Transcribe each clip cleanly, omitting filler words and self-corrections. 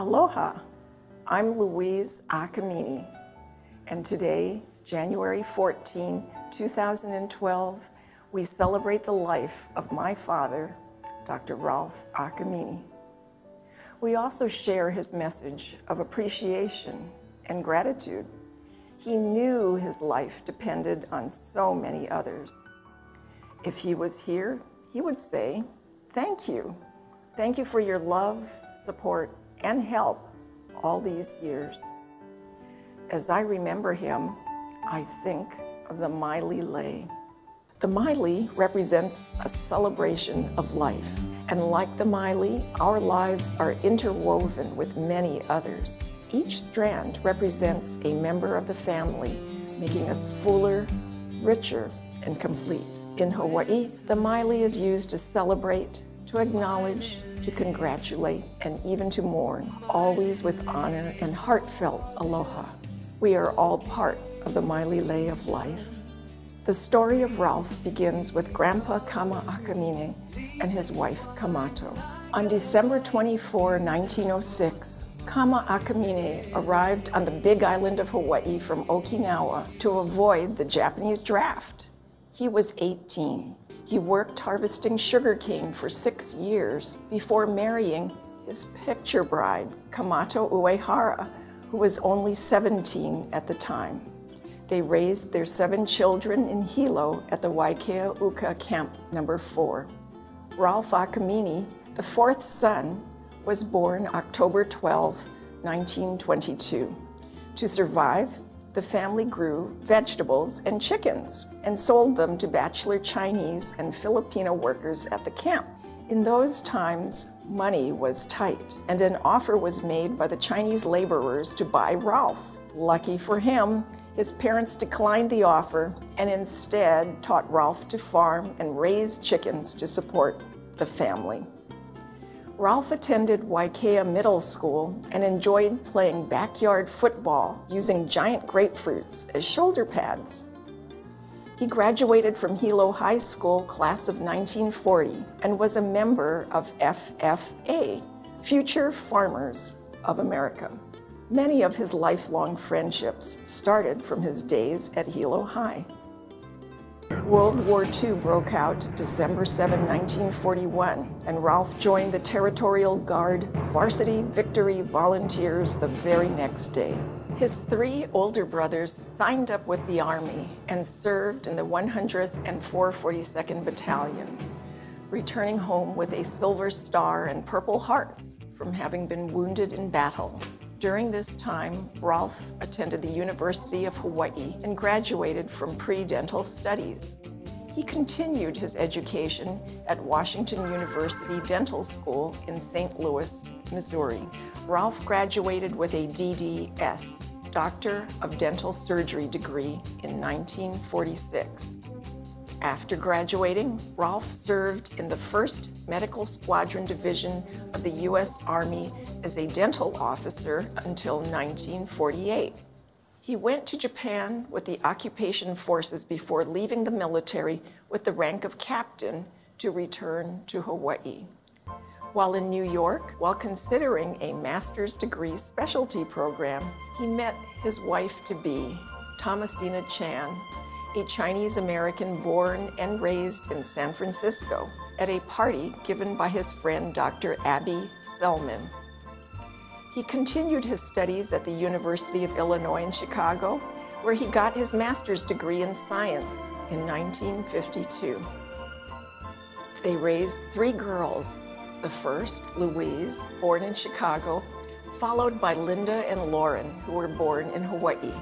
Aloha, I'm Louise Akamine, and today, January 14, 2012, we celebrate the life of my father, Dr. Ralph Akamine. We also share his message of appreciation and gratitude. He knew his life depended on so many others. If he was here, he would say, "Thank you. Thank you for your love, support, and help all these years." As I remember him, I think of the Maili lei. The Maili represents a celebration of life, and like the Maili, our lives are interwoven with many others. Each strand represents a member of the family, making us fuller, richer, and complete. In Hawaii, the Maili is used to celebrate, to acknowledge, to congratulate, and even to mourn, always with honor and heartfelt aloha. We are all part of the Maili lei of life. The story of Ralph begins with Grandpa Kama Akamine and his wife Kamato. On December 24, 1906, Kama Akamine arrived on the Big Island of Hawaii from Okinawa to avoid the Japanese draft. He was 18. He worked harvesting sugarcane for 6 years before marrying his picture bride, Kamato Uehara, who was only 17 at the time. They raised their 7 children in Hilo at the Waikea-Uka Camp No. 4. Ralph Akamine, the 4th son, was born October 12, 1922. To survive, the family grew vegetables and chickens and sold them to bachelor Chinese and Filipino workers at the camp. In those times, money was tight, and an offer was made by the Chinese laborers to buy Ralph. Lucky for him, his parents declined the offer and instead taught Ralph to farm and raise chickens to support the family. Ralph attended Waikea Middle School and enjoyed playing backyard football using giant grapefruits as shoulder pads. He graduated from Hilo High School class of 1940 and was a member of FFA, Future Farmers of America. Many of his lifelong friendships started from his days at Hilo High. World War II broke out December 7, 1941, and Ralph joined the Territorial Guard Varsity Victory Volunteers the very next day. His 3 older brothers signed up with the Army and served in the 100th and 442nd Battalion, returning home with a Silver Star and Purple Hearts from having been wounded in battle. During this time, Ralph attended the University of Hawaii and graduated from pre-dental studies. He continued his education at Washington University Dental School in St. Louis, Missouri. Ralph graduated with a DDS, Doctor of Dental Surgery degree in 1946. After graduating, Ralph served in the 1st Medical Squadron Division of the U.S. Army as a dental officer until 1948. He went to Japan with the occupation forces before leaving the military with the rank of captain to return to Hawaii. While in New York, while considering a master's degree specialty program, he met his wife-to-be, Thomasina Chan, a Chinese-American born and raised in San Francisco, at a party given by his friend Dr. Abby Selman. He continued his studies at the University of Illinois in Chicago, where he got his master's degree in science in 1952. They raised 3 girls, the first, Louise, born in Chicago, followed by Linda and Lauren, who were born in Hawaii.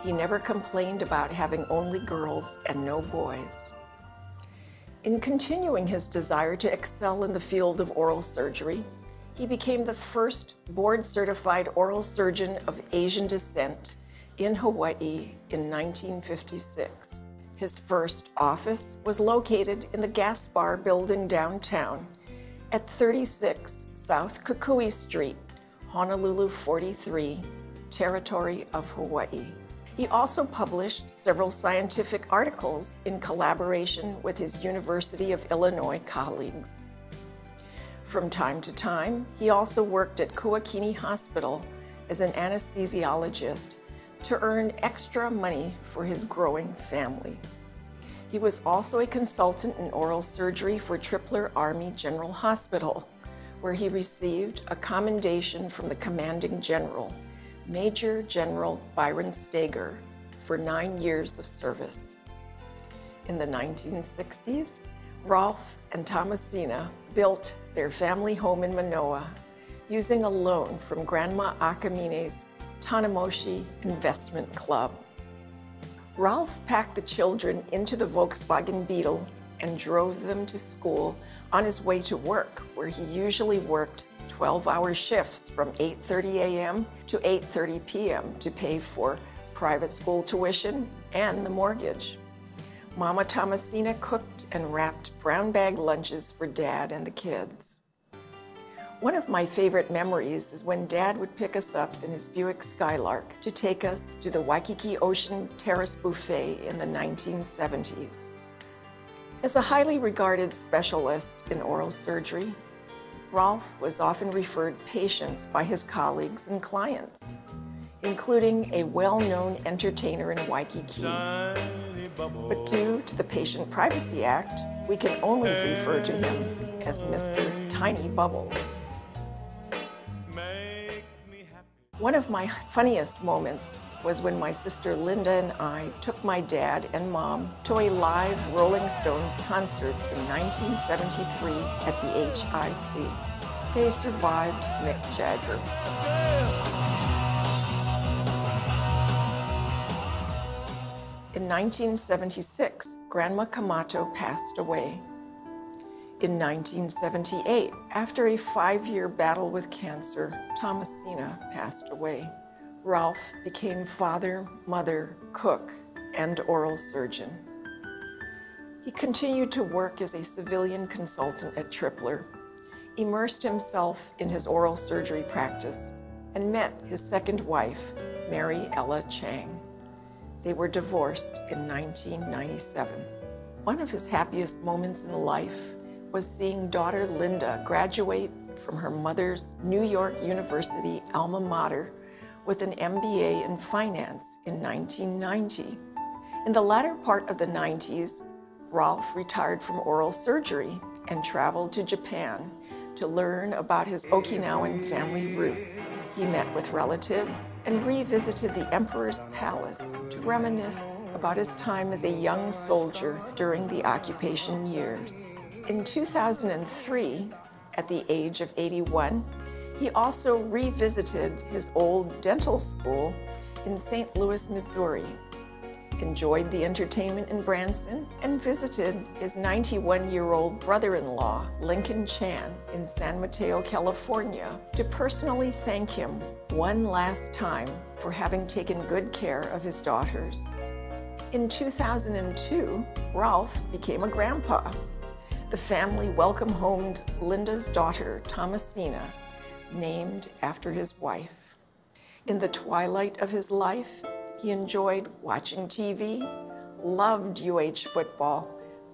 He never complained about having only girls and no boys. In continuing his desire to excel in the field of oral surgery, he became the first board-certified oral surgeon of Asian descent in Hawaii in 1956. His first office was located in the Gaspar Building downtown at 36 South Kukui Street, Honolulu 43, Territory of Hawaii. He also published several scientific articles in collaboration with his University of Illinois colleagues. From time to time, he also worked at Kuakini Hospital as an anesthesiologist to earn extra money for his growing family. He was also a consultant in oral surgery for Tripler Army General Hospital, where he received a commendation from the commanding general, Major General Byron Stager, for 9 years of service. In the 1960s, Rolf and Thomasina built their family home in Manoa using a loan from Grandma Akamine's Tanamoshi Investment Club. Rolf packed the children into the Volkswagen Beetle and drove them to school on his way to work, where he usually worked 12-hour shifts from 8:30 a.m. to 8:30 p.m. to pay for private school tuition and the mortgage. Mama Thomasina cooked and wrapped brown bag lunches for Dad and the kids. One of my favorite memories is when Dad would pick us up in his Buick Skylark to take us to the Waikiki Ocean Terrace Buffet in the 1970s. As a highly regarded specialist in oral surgery, Rolf was often referred patients by his colleagues and clients, including a well-known entertainer in Waikiki. But due to the Patient Privacy Act, we can only refer to him as Mr. Tiny Bubbles. One of my funniest moments was when my sister Linda and I took my dad and mom to a live Rolling Stones concert in 1973 at the HIC. They survived Mick Jagger. In 1976, Grandma Kamato passed away. In 1978, after a 5-year battle with cancer, Thomasina passed away. Rolf became father, mother, cook, and oral surgeon. He continued to work as a civilian consultant at Tripler, immersed himself in his oral surgery practice, and met his second wife, Mary Ella Chang. They were divorced in 1997. One of his happiest moments in life was seeing daughter Linda graduate from her mother's New York University alma mater with an MBA in finance in 1990. In the latter part of the 90s, Rolf retired from oral surgery and traveled to Japan to learn about his Okinawan family roots. He met with relatives and revisited the Emperor's Palace to reminisce about his time as a young soldier during the occupation years. In 2003, at the age of 81, he also revisited his old dental school in St. Louis, Missouri, enjoyed the entertainment in Branson, and visited his 91-year-old brother-in-law, Lincoln Chan, in San Mateo, California, to personally thank him one last time for having taken good care of his daughters. In 2002, Rolf became a grandpa. The family welcome-homed Linda's daughter, Thomasina, named after his wife. In the twilight of his life, he enjoyed watching TV, loved UH football,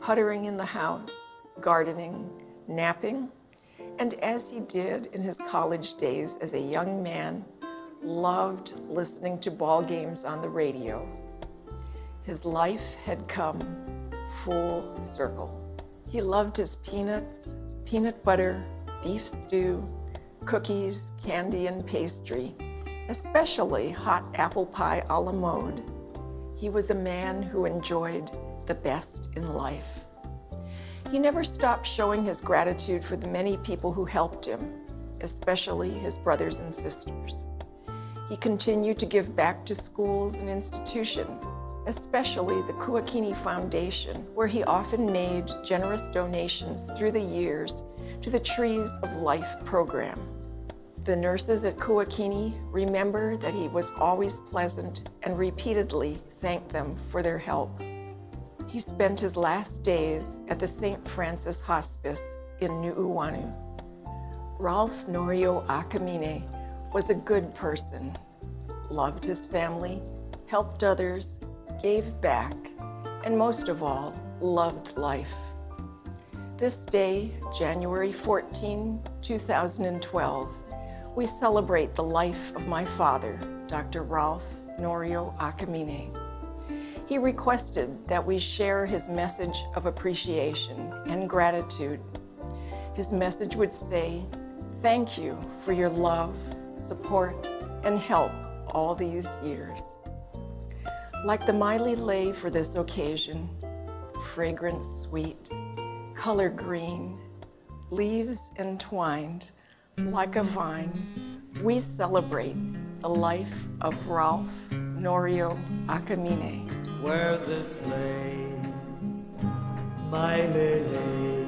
puttering in the house, gardening, napping, and as he did in his college days as a young man, loved listening to ball games on the radio. His life had come full circle. He loved his peanuts, peanut butter, beef stew, cookies, candy, and pastry, especially hot apple pie a la mode. He was a man who enjoyed the best in life. He never stopped showing his gratitude for the many people who helped him, especially his brothers and sisters. He continued to give back to schools and institutions, especially the Kuakini Foundation, where he often made generous donations through the years to the Trees of Life program. The nurses at Kuakini remember that he was always pleasant and repeatedly thanked them for their help. He spent his last days at the St. Francis Hospice in Nu'uanu. Rolf Norio Akamine was a good person, loved his family, helped others, gave back, and most of all, loved life. This day, January 14, 2012, we celebrate the life of my father, Dr. Ralph Norio Akamine. He requested that we share his message of appreciation and gratitude. His message would say, "Thank you for your love, support, and help all these years." Like the Miley lei for this occasion, fragrance sweet, color green, leaves entwined, like a vine, we celebrate the life of Ralph Norio Akamine. Where this lay, my lay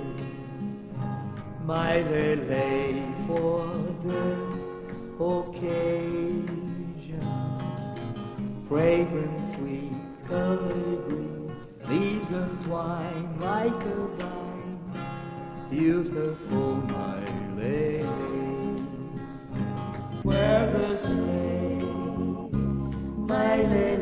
for this occasion, fragrant, sweet, color green, leaves entwined like a vine, beautiful my lay. Where this lay, my lay